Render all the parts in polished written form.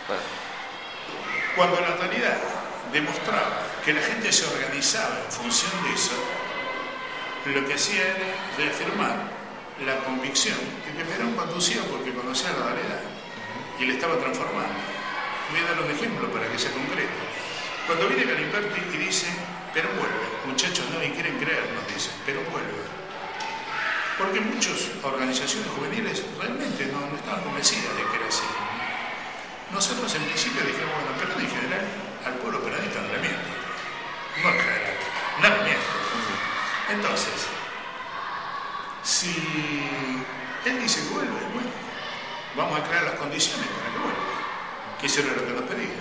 Bueno. Cuando la realidad demostraba que la gente se organizaba en función de eso, lo que hacía era reafirmar la convicción de que Perón conducía porque conocía la realidad y le estaba transformando. Voy a dar un ejemplo para que sea concreto. Cuando viene Galimberti y dice, Perón vuelve, muchachos no me quieren creer, nos dicen, Perón vuelve. Porque muchas organizaciones juveniles realmente no estaban convencidas de que era así. Nosotros en principio dijimos, bueno, Perón en general, al pueblo peronista no le miente. No en general, no le miente. Entonces, si él dice que vuelve, bueno, vamos a crear las condiciones para que vuelva, que eso era lo que nos pedía.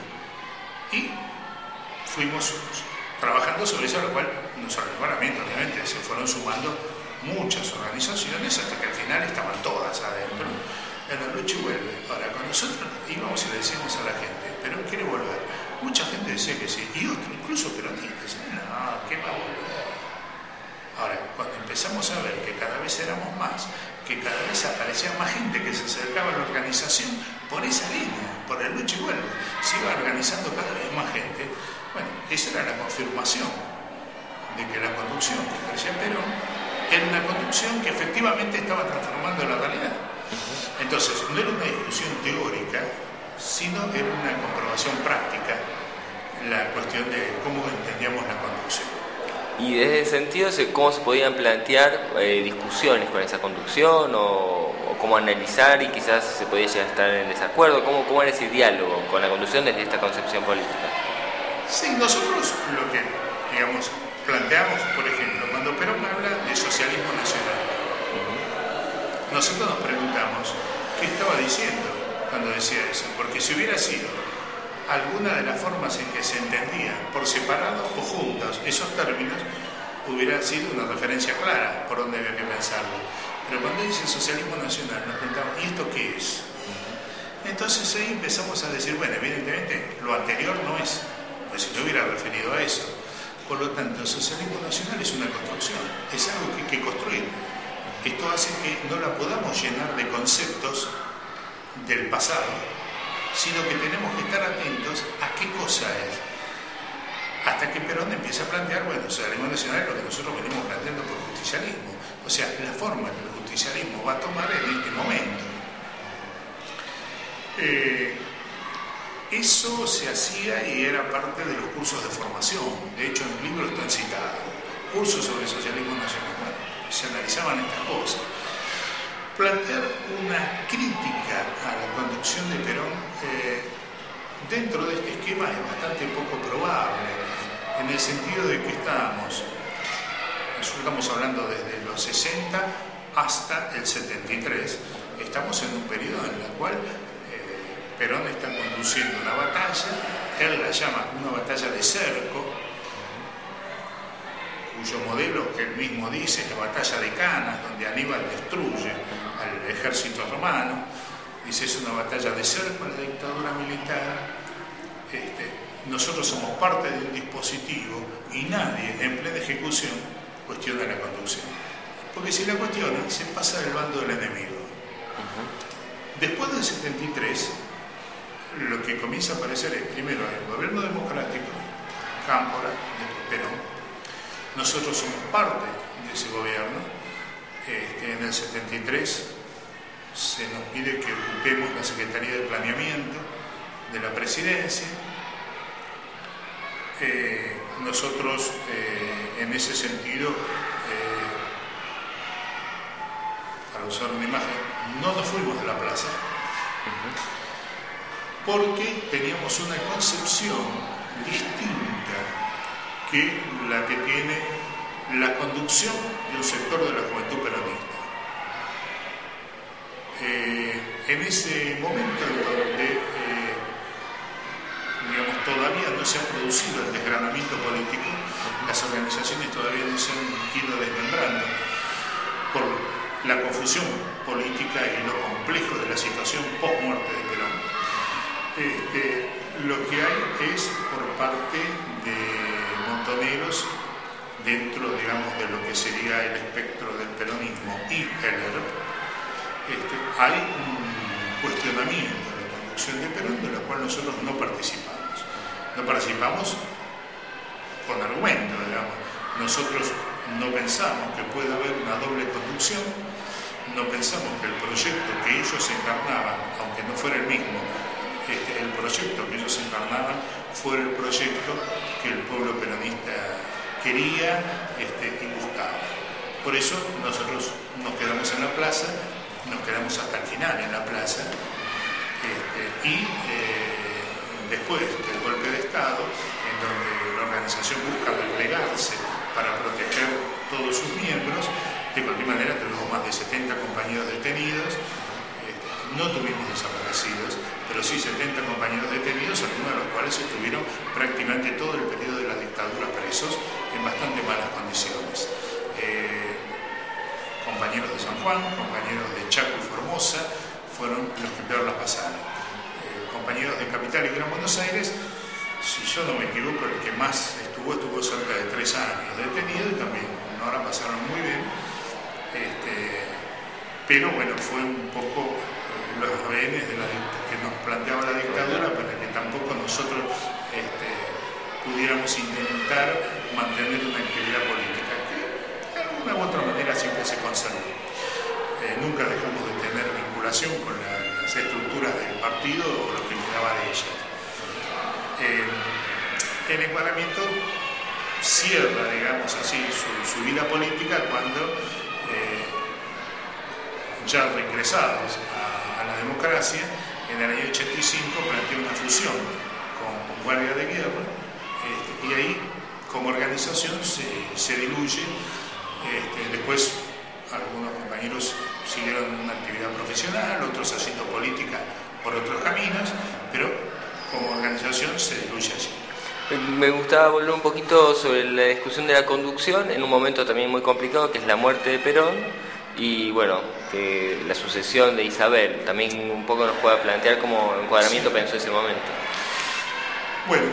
Y fuimos trabajando sobre eso, a lo cual nos acompañamiento, obviamente, se fueron sumando muchas organizaciones hasta que al final estaban todas adentro. En la lucha vuelve. Ahora, con nosotros íbamos y le decíamos a la gente, Perón quiere volver. Mucha gente decía que sí, y otros, incluso peronistas, decían, no, ¿qué va a volver? Ahora, cuando empezamos a ver que cada vez éramos más, que cada vez aparecía más gente que se acercaba a la organización por esa línea, por el lucha y vuelve, se iba organizando cada vez más gente. Bueno, esa era la confirmación de que la conducción que ofrecía Perón era una conducción que efectivamente estaba transformando la realidad. Entonces, no era una discusión teórica, sino era una comprobación práctica, la cuestión de cómo entendíamos la conducción. Y desde ese sentido, ¿cómo se podían plantear discusiones con esa conducción o cómo analizar y quizás se podía llegar a estar en desacuerdo? ¿Cómo era ese diálogo con la conducción desde esta concepción política? Sí, nosotros lo que, digamos, planteamos, por ejemplo, cuando Perón habla de socialismo nacional, nosotros nos preguntamos qué estaba diciendo cuando decía eso, porque si hubiera sido alguna de las formas en que se entendían por separado o juntos esos términos, hubiera sido una referencia clara por dónde había que pensarlo. Pero cuando dice socialismo nacional, nos preguntamos, ¿y esto qué es? Entonces ahí empezamos a decir, bueno, evidentemente lo anterior no es, pues si no hubiera referido a eso. Por lo tanto, el socialismo nacional es una construcción, es algo que hay que construir. Esto hace que no la podamos llenar de conceptos del pasado, sino que tenemos que estar atentos a qué cosa es. Hasta que Perón empieza a plantear, bueno, el socialismo nacional es lo que nosotros venimos planteando por justicialismo. O sea, la forma que el justicialismo va a tomar en este momento. Eso se hacía y era parte de los cursos de formación. De hecho, en el libro están citados cursos sobre el socialismo nacional. Bueno, se analizaban estas cosas. Plantear una crítica a la conducción de Perón dentro de este esquema es bastante poco probable, en el sentido de que nosotros estamos hablando desde los 60 hasta el 73, estamos en un periodo en el cual Perón está conduciendo una batalla, él la llama una batalla de cerco, cuyo modelo él mismo dice es la batalla de Canas, donde Aníbal destruye al ejército romano, dice es una batalla de cerco a la dictadura militar, nosotros somos parte de un dispositivo y nadie en plena ejecución cuestiona la conducción, porque si la cuestiona se pasa del bando del enemigo. Después del 73, lo que comienza a aparecer es primero el gobierno democrático, Cámpora, después Perón. Nosotros somos parte de ese gobierno. En el 73 se nos pide que ocupemos la Secretaría de Planeamiento de la Presidencia. Nosotros, en ese sentido, para usar una imagen, no nos fuimos de la plaza, porque teníamos una concepción distinta que la que tiene la conducción de un sector de la juventud peronista. En ese momento en donde digamos, todavía no se ha producido el desgranamiento político, las organizaciones todavía no se han ido desmembrando por la confusión política y lo complejo de la situación post-muerte de Perón. Lo que hay es por parte de montoneros dentro, digamos, de lo que sería el espectro del peronismo y el ERP, hay un cuestionamiento de la conducción. conducción de Perón, de la cual nosotros no participamos. No participamos con argumento, digamos. Nosotros no pensamos que pueda haber una doble conducción, no pensamos que el proyecto que ellos encarnaban, aunque no fuera el mismo, el proyecto que ellos encarnaban fuera el proyecto que el pueblo peronista quería y buscaba. Por eso nosotros nos quedamos en la plaza, nos quedamos hasta el final en la plaza, después del golpe de Estado, en donde la organización busca replegarse para proteger todos sus miembros, de cualquier manera tuvimos más de 70 compañeros detenidos, no tuvimos desaparecidos, pero sí 70 compañeros detenidos, algunos de los cuales estuvieron prácticamente todo el periodo de la dictadura presos en bastante malas condiciones. Compañeros de San Juan, compañeros de Chaco y Formosa, fueron los que peor las pasaron. Compañeros de Capital y Gran Buenos Aires, si yo no me equivoco, el que más estuvo cerca de 3 años detenido y también no la pasaron muy bien. Pero bueno, fue un poco los rehenes que nos planteaba la dictadura para que tampoco nosotros pudiéramos intentar mantener una actividad política que de alguna u otra manera siempre se conservó. Nunca dejamos de tener vinculación con las estructuras del partido o lo que quedaba de ellas. El encuadramiento cierra, digamos así, su vida política cuando ya regresados a la democracia, en el año 85 planteó una fusión con Guardia de Guerra, y ahí como organización se diluye. Después algunos compañeros siguieron una actividad profesional, otros haciendo política por otros caminos, pero como organización se diluye allí. Me gustaba volver un poquito sobre la discusión de la conducción en un momento también muy complicado, que es la muerte de Perón, y bueno, que la sucesión de Isabel. También un poco nos pueda plantear cómo encuadramiento pensó ese momento. Bueno,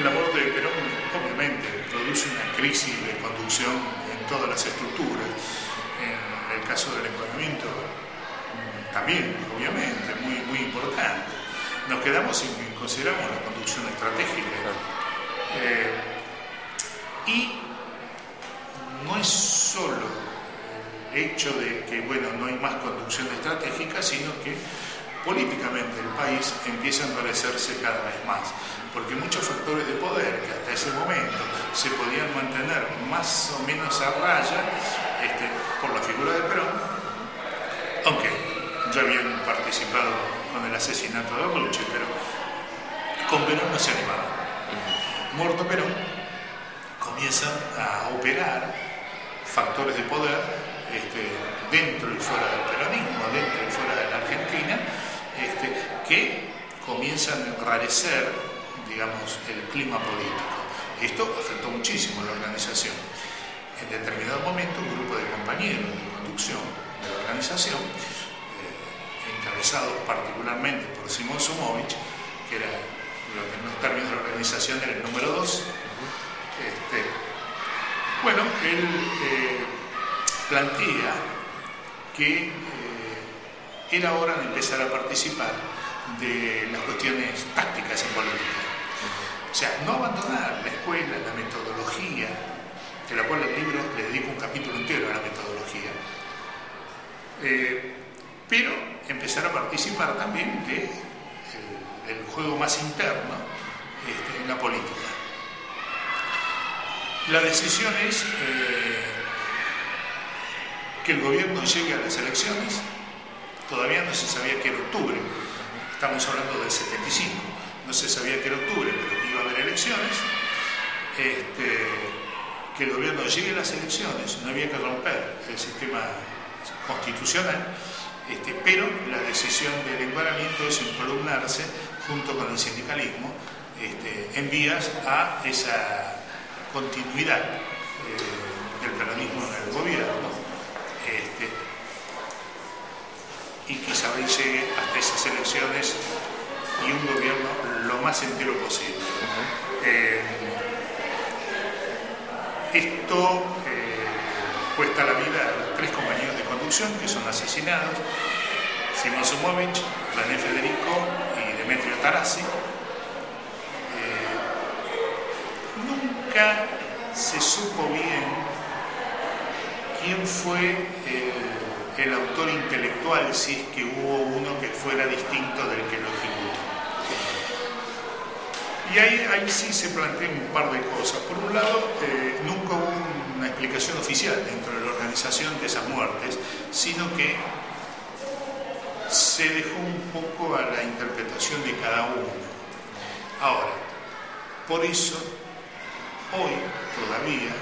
la muerte de Perón obviamente produce una crisis de conducción en todas las estructuras. En el caso del encuadramiento también, obviamente, muy importante. Nos quedamos sin consideramos la conducción estratégica. Y no es solo el hecho de que, bueno, no hay más conducción estratégica, sino que políticamente el país empieza a endurecerse cada vez más, porque muchos factores de poder que hasta ese momento se podían mantener más o menos a raya por la figura de Perón, aunque ya habían participado con el asesinato de Arluche, pero con Perón no se animaban. Muerto Perón, comienzan a operar factores de poder dentro y fuera del peronismo, dentro y fuera de la Argentina, que comienzan a enrarecer, digamos, el clima político. Esto afectó muchísimo a la organización. En determinado momento, un grupo de compañeros de conducción de la organización, encabezados particularmente por Simón Sumovich, que era lo que en los términos de la organización era el número 2, bueno, él plantea que era hora de empezar a participar de las cuestiones tácticas en política. O sea, no abandonar la escuela, la metodología, de la cual el libro le dedica un capítulo entero a la metodología, pero empezar a participar también del juego más interno en la política. La decisión es que el gobierno llegue a las elecciones. Todavía no se sabía que era octubre, estamos hablando del 75, no se sabía que era octubre, pero que iba a haber elecciones, que el gobierno llegue a las elecciones, no había que romper el sistema constitucional, pero la decisión del encuadramiento es encolumnarse junto con el sindicalismo en vías a esa continuidad del peronismo en el gobierno, y que Isabel llegue hasta esas elecciones y un gobierno lo más entero posible. Esto cuesta la vida a los 3 compañeros de conducción que son asesinados. Simón Sumovich, René Federico y Demetrio Tarasi. Nunca se supo bien quién fue el autor intelectual, si es que hubo uno que fuera distinto del que lo ejecutó. Y ahí sí se plantean un par de cosas. Por un lado, nunca hubo una explicación oficial dentro de la organización de esas muertes, sino que se dejó un poco a la interpretación de cada uno. Ahora, por eso, hoy todavía,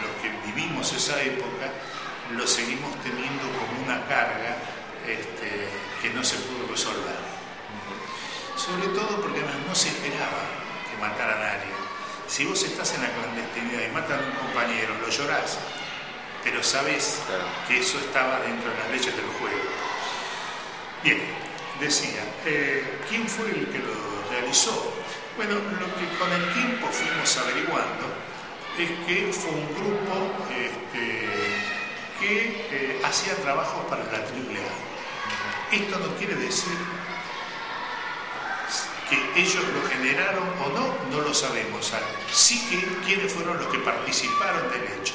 los que vivimos esa época, lo seguimos teniendo como una carga que no se pudo resolver. Sobre todo porque no se esperaba que mataran a alguien. Si vos estás en la clandestinidad y matan a un compañero, lo llorás, pero sabés que eso estaba dentro de las leyes del juego. Bien, decía, ¿quién fue el que lo realizó? Bueno, lo que con el tiempo fuimos averiguando es que fue un grupo que hacía trabajos para la AAA. Esto no quiere decir que ellos lo generaron o no lo sabemos. Sí que quiénes fueron los que participaron del hecho,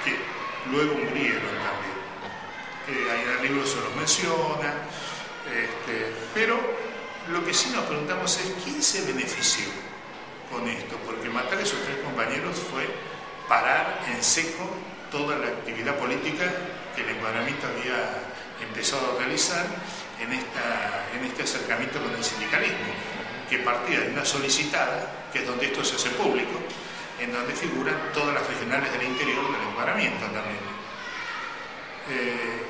que luego murieron también. Ahí en el libro se los menciona, pero lo que sí nos preguntamos es quién se benefició con esto, porque matar a esos 3 compañeros fue parar en seco toda la actividad política que el encuadramiento había empezado a realizar en este acercamiento con el sindicalismo, que partía de una solicitada, que es donde esto se hace público, en donde figuran todas las regionales del interior del encuadramiento también.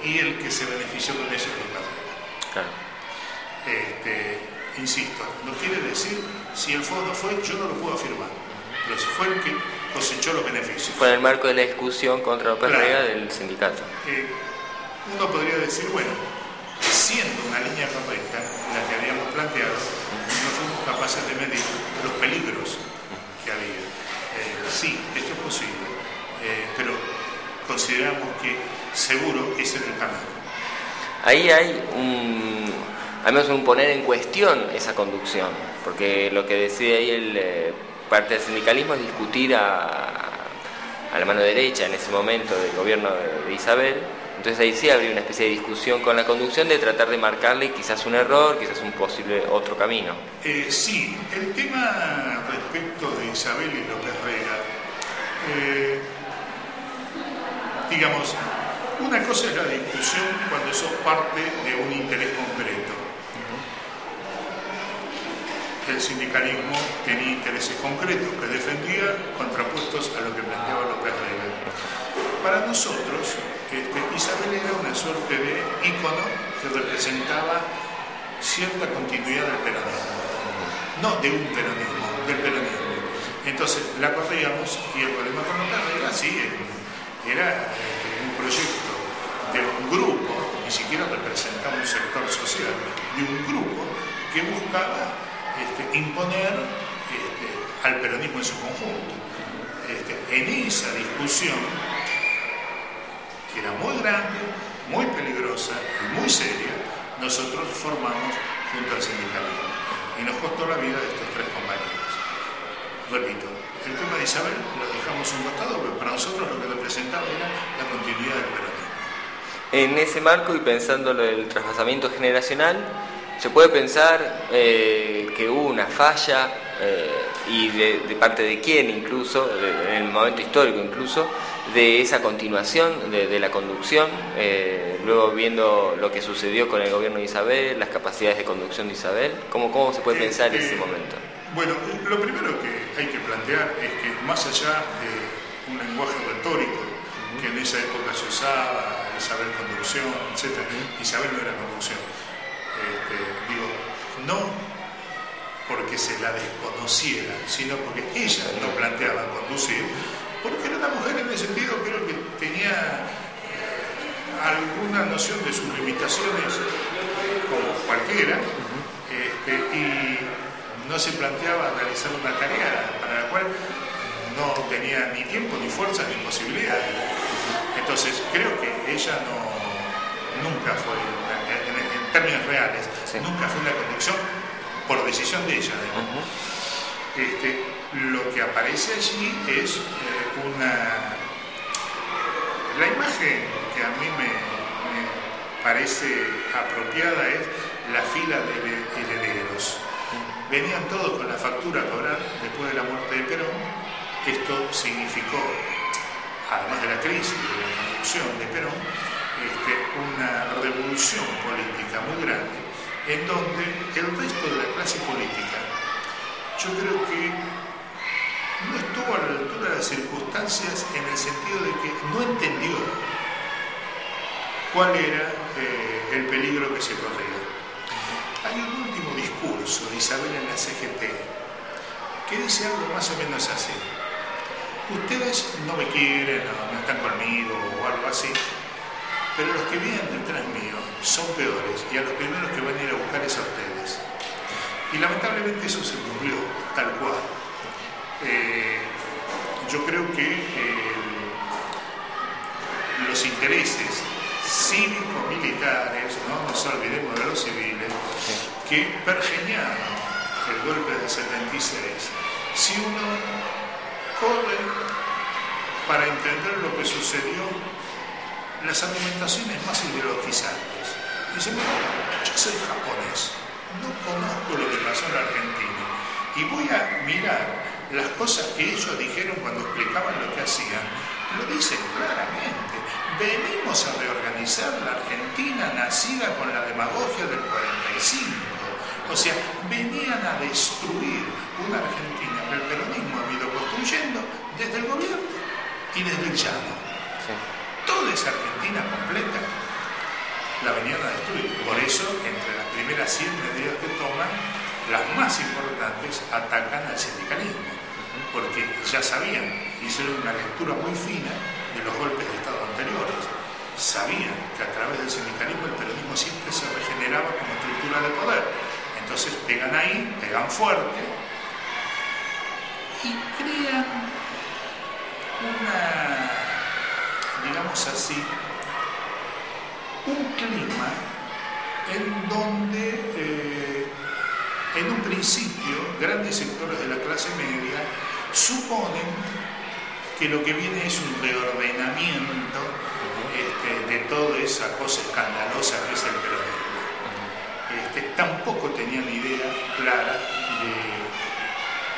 Y el que se benefició con eso es el Claro. Insisto, no quiere decir si el fondo fue, yo no lo puedo afirmar, pero si fue el que cosechó los beneficios. Fue en el marco de la discusión contra López Rega del sindicato. Uno podría decir, bueno, siendo una línea correcta la que habíamos planteado, no fuimos capaces de medir los peligros que había. Sí, esto es posible, pero consideramos que seguro ese es el camino. Ahí hay al menos un poner en cuestión esa conducción, porque lo que decide ahí parte del sindicalismo es discutir a la mano derecha en ese momento del gobierno de Isabel. Entonces ahí sí habría una especie de discusión con la conducción de tratar de marcarle quizás un error, quizás un posible otro camino. Sí, el tema respecto de Isabel y López Rega, digamos, una cosa es la discusión cuando sos parte de un interés concreto. El sindicalismo tenía intereses concretos que defendía, contrapuestos a lo que planteaba López Rega. Para nosotros, Isabel era una suerte de ícono que representaba cierta continuidad del peronismo, no de un peronismo, del peronismo. Entonces la corríamos y el problema con López Rega sí era un proyecto de un grupo, ni siquiera representaba un sector social, de un grupo que buscaba imponer al peronismo en su conjunto. En esa discusión, que era muy grande, muy peligrosa y muy seria, nosotros formamos junto al sindicalismo y nos costó la vida de estos 3 compañeros. Repito, el tema de Isabel lo dejamos a un costado, pero para nosotros lo que representaba era la continuidad del peronismo. En ese marco y pensando el trasvasamiento generacional, se puede pensar que hubo una falla y de parte de quién incluso, en el momento histórico incluso, de esa continuación de la conducción, luego viendo lo que sucedió con el gobierno de Isabel, las capacidades de conducción de Isabel, ¿cómo se puede pensar ese momento? Bueno, lo primero que hay que plantear es que más allá de un lenguaje retórico que en esa época se usaba, Isabel conducción, etc., Isabel no era conducción. No porque se la desconociera, sino porque ella no planteaba conducir, porque era una mujer en ese sentido, creo que tenía alguna noción de sus limitaciones como cualquiera, y no se planteaba realizar una tarea para la cual no tenía ni tiempo, ni fuerza, ni posibilidades. Entonces creo que ella nunca fue, en términos reales, sí, nunca fue una conducción por decisión de ella. Lo que aparece allí es la imagen que a mí me parece apropiada es la fila de herederos. Venían todos con la factura a cobrar después de la muerte de Perón. Esto significó, además de la crisis de la conducción de Perón, una revolución política muy grande, en donde el resto de la clase política, yo creo que no estuvo a la altura de las circunstancias, en el sentido de que no entendió cuál era el peligro que se corría. Hay un último discurso de Isabel en la CGT que dice algo más o menos así: ustedes no me quieren, no están conmigo o algo así, pero los que vienen detrás mío son peores, y a los primeros que van a ir a buscar es a ustedes. Y lamentablemente eso se cumplió tal cual. Yo creo que los intereses cívico-militares, no nos olvidemos de los civiles, que pergeñaron el golpe del 76, si uno corre para entender lo que sucedió, las argumentaciones más ideologizantes. Dice, bueno, yo soy japonés, no conozco lo que pasó en la Argentina, y voy a mirar las cosas que ellos dijeron cuando explicaban lo que hacían. Lo dicen claramente: venimos a reorganizar la Argentina nacida con la demagogia del 45. O sea, venían a destruir una Argentina que el peronismo ha ido construyendo desde el gobierno y desde el llano. Sí. Toda esa Argentina completa la venían a destruir. Por eso, entre las primeras 100 medidas que toman, las más importantes atacan al sindicalismo, porque ya sabían, hicieron una lectura muy fina de los golpes de Estado anteriores. Sabían que a través del sindicalismo el peronismo siempre se regeneraba como estructura de poder. Entonces pegan ahí, pegan fuerte y crean digamos así, un clima en donde en un principio grandes sectores de la clase media suponen que lo que viene es un reordenamiento de toda esa cosa escandalosa que es el peronismo. Tampoco tenían idea clara de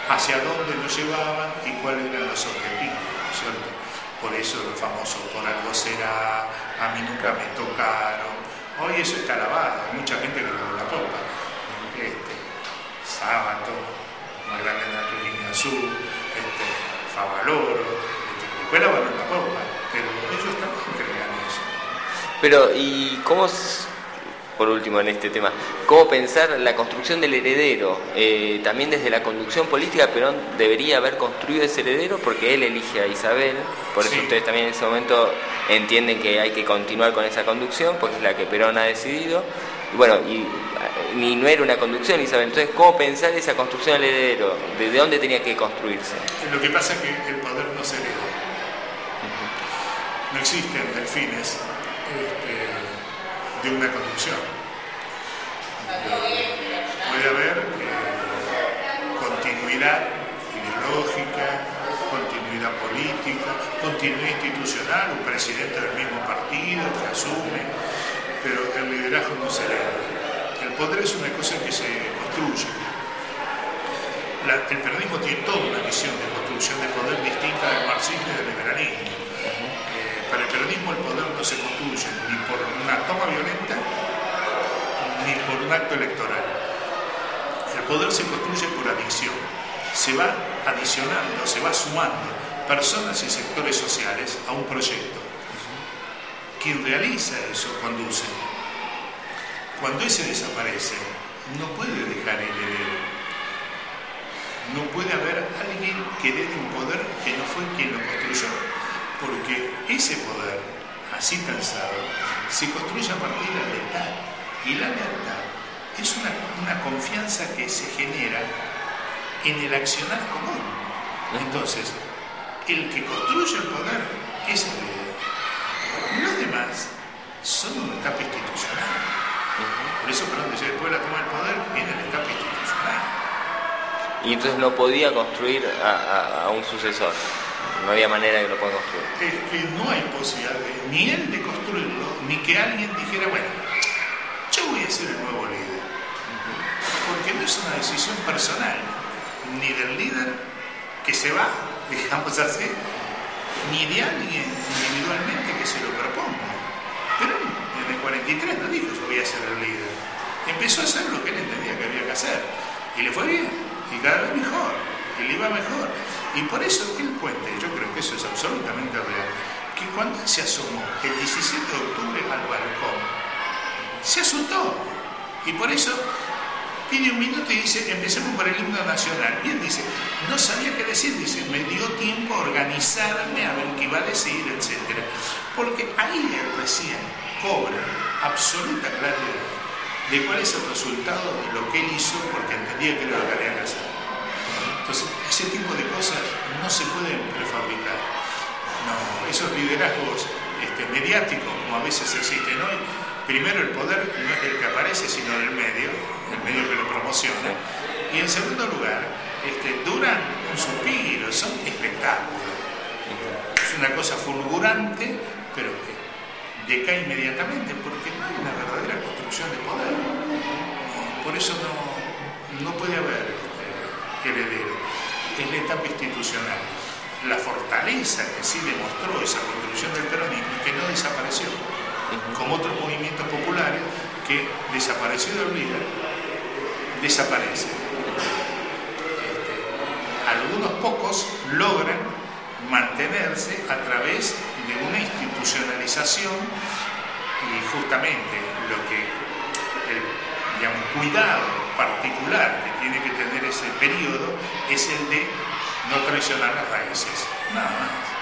hacia dónde nos llevaban y cuáles eran los objetivos, ¿cierto? Por eso lo famoso, por algo será, a mí nunca me tocaron. Hoy eso está lavado, hay mucha gente que lo la copa. Sábato, más grande en la línea azul, Favaloro, después lavaron la copa, pero ellos también creían eso. Pero, ¿y cómo, por último en este tema, cómo pensar la construcción del heredero? También desde la conducción política, Perón debería haber construido ese heredero porque él elige a Isabel, por eso ustedes también en ese momento entienden que hay que continuar con esa conducción, porque es la que Perón ha decidido. Y bueno, ni no era una conducción, Isabel. Entonces, ¿cómo pensar esa construcción del heredero? ¿Desde dónde tenía que construirse? Lo que pasa es que el poder no se hereda. No existen delfines de una conducción. Puede haber continuidad ideológica, continuidad política, continuidad institucional, un presidente del mismo partido que asume, pero el liderazgo no se hereda. El poder es una cosa que se construye. El peronismo tiene toda una visión de construcción de poder distinta del marxismo y del liberalismo. Para el peronismo el poder no se construye ni por una toma violenta ni por un acto electoral. El poder se construye por adicción. Se va adicionando, se va sumando personas y sectores sociales a un proyecto. Quien realiza eso conduce. Cuando ese desaparece, no puede dejar el heredero. No puede haber alguien que dé un poder que no fue quien lo construyó, porque ese poder, así pensado, se construye a partir de la lealtad, y la lealtad es una confianza que se genera en el accionar común. Entonces, el que construye el poder es el heredero. Los demás son una etapa institucional. Por eso, perdón, después de la toma del poder viene la etapa institucional. Y entonces no podía construir a un sucesor. No había manera de que lo pueda construir. Es que no hay posibilidad ni él de construirlo, ni que alguien dijera, bueno, yo voy a ser el nuevo líder. Porque no es una decisión personal, ni del líder que se va, digamos así, ni de alguien individualmente que se lo proponga. Pero en el 43 no dijo yo voy a ser el líder. Empezó a hacer lo que él entendía que había que hacer. Y le fue bien, y cada vez mejor, y le iba mejor. Y por eso él cuenta, y yo creo que eso es absolutamente real, que cuando él se asomó el 17 de octubre al balcón, se asustó. Y por eso pide un minuto y dice, empecemos por el himno nacional. Y él dice, no sabía qué decir, dice, me dio tiempo a organizarme, a ver qué iba a decir, etc. Porque ahí él recién cobra absoluta claridad de cuál es el resultado de lo que él hizo, porque entendía que era lo que había que hacer. Entonces, ese tipo de cosas no se pueden prefabricar. No, esos liderazgos mediáticos, como a veces existen hoy, primero el poder no es el que aparece, sino el medio que lo promociona. Y en segundo lugar, duran un suspiro, son espectáculos. Es una cosa fulgurante, pero que decae inmediatamente porque no hay una verdadera construcción de poder. Por eso no puede haber heredero. Es la etapa institucional. La fortaleza que sí demostró esa construcción del peronismo es que no desapareció, como otros movimientos populares que, desaparecido el líder, desaparecen. Algunos pocos logran mantenerse a través de una institucionalización y justamente lo que el cuidado particular que tiene que tener ese periodo es el de no traicionar las raíces, nada más.